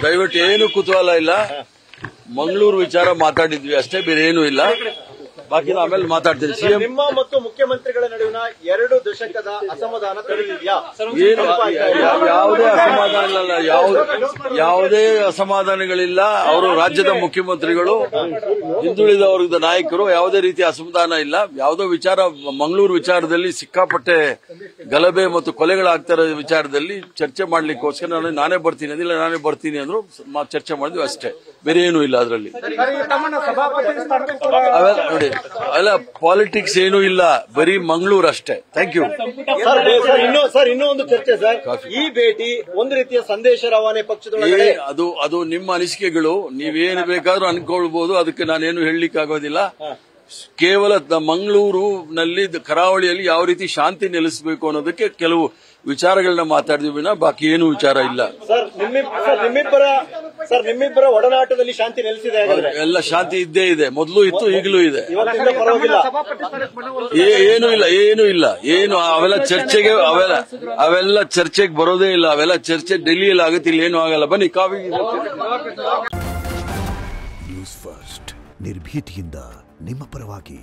ದಯವಿಟ್ಟು ಏನು ಕುತೂಹಲ ಇಲ್ಲ. ಮಂಗಳೂರು ವಿಚಾರ ಮಾತಾಡಿದ್ವಿ ಅಷ್ಟೇ, ಬೇರೆ ಏನೂ ಇಲ್ಲ. ಬಾಕಿ ಆಮೇಲೆ ಮಾತಾಡ್ತೀನಿ. ಸಿಎಂ ನಿಮ್ಮ ಮತ್ತು ಮುಖ್ಯಮಂತ್ರಿಗಳ ನಡುವಿನ 2 ದಶಕದ ಅಸಮಾಧಾನ ತಡೆದಿದೆಯಾ? ಏನು ಯಾವುದೇ ಅಸಮಾಧಾನ ಇಲ್ಲ, ಯಾವುದೇ ಅಸಮಾಧಾನಗಳಿಲ್ಲ. ಅವರು ರಾಜ್ಯದ ಮುಖ್ಯಮಂತ್ರಿಗಳು, ಹಿಂದುಳಿದ ವರ್ಗದ ನಾಯಕರು, ಯಾವುದೇ ರೀತಿಯ ಅಸಮಾಧಾನ ಇಲ್ಲ. ಯಾವುದೋ ವಿಚಾರ ಮಂಗಳೂರು ವಿಚಾರದಲ್ಲಿ ಸಿಕ್ಕಾಪಟ್ಟೆ ಗಲಭೆ ಮತ್ತು ಕೊಲೆಗಳಾಗ್ತಾ ಇರೋ ವಿಚಾರದಲ್ಲಿ ಚರ್ಚೆ ಮಾಡ್ಲಿಕ್ಕೋಸ್ಕರ ನಾನೇ ಬರ್ತೀನಿ ಅಂದಿಲ್ಲ, ನಾನೇ ಬರ್ತೀನಿ ಅಂದ್ರು, ಚರ್ಚೆ ಮಾಡಿದ್ವಿ ಅಷ್ಟೇ, ಬೇರೆ ಏನೂ ಇಲ್ಲ ಅದರಲ್ಲಿ. ನೋಡಿ ಅಲ್ಲ, ಪಾಲಿಟಿಕ್ಸ್ ಏನೂ ಇಲ್ಲ, ಬರೀ ಮಂಗಳೂರು ಅಷ್ಟೇ. Thank you sir. ಇನ್ನೂ ಒಂದು ಚರ್ಚೆ ಸರ್, ಈ ಭೇಟಿ ಒಂದು ರೀತಿಯ ಸಂದೇಶ ರವಾನೆ ಪಕ್ಷದೊಳಗೆ. ಅದು ನಿಮ್ಮ ಅನಿಸಿಕೆಗಳು, ನೀವೇನು ಬೇಕಾದ್ರೂ ಅನ್ಕೊಳ್ಬಹುದು, ಅದಕ್ಕೆ ನಾನೇನು ಹೇಳಲಿಕ್ಕಾಗೋದಿಲ್ಲ. ಕೇವಲ ಮಂಗಳೂರಿನಲ್ಲಿ ಕರಾವಳಿಯಲ್ಲಿ ಯಾವ ರೀತಿ ಶಾಂತಿ ನೆಲೆಸಬೇಕು ಅನ್ನೋದಕ್ಕೆ ಕೆಲವು ವಿಚಾರಗಳನ್ನ ಮಾತಾಡಿದ್ವಿ ವಿನ ಬಾಕಿ ಏನು ವಿಚಾರ ಇಲ್ಲ. ಸರ್ ನಿಮ್ಮಿಬ್ಬರ ಒಡನಾಟದಲ್ಲಿ ಶಾಂತಿ ನೆಲೆಸಿದೆ? ಎಲ್ಲ ಶಾಂತಿ ಇದ್ದೇ ಇದೆ, ಮೊದಲು ಇತ್ತು, ಈಗಲೂ ಇದೆ. ಏನೂ ಇಲ್ಲ. ಏನು ಅವೆಲ್ಲ ಚರ್ಚೆಗೆ ಬರೋದೇ ಇಲ್ಲ. ಅವೆಲ್ಲ ಚರ್ಚೆ ಡೆಲ್ಲಿಯಲ್ಲಿ ಆಗುತ್ತೆ, ಇಲ್ಲಿ ಏನೂ ಆಗಲ್ಲ. ಬನ್ನಿ ಕಾಫಿ. ನ್ಯೂಸ್ ಫಸ್ಟ್ ನಿರ್ಭೀತಿಯಿಂದ ನಿಮ್ಮ ಪರವಾಗಿ.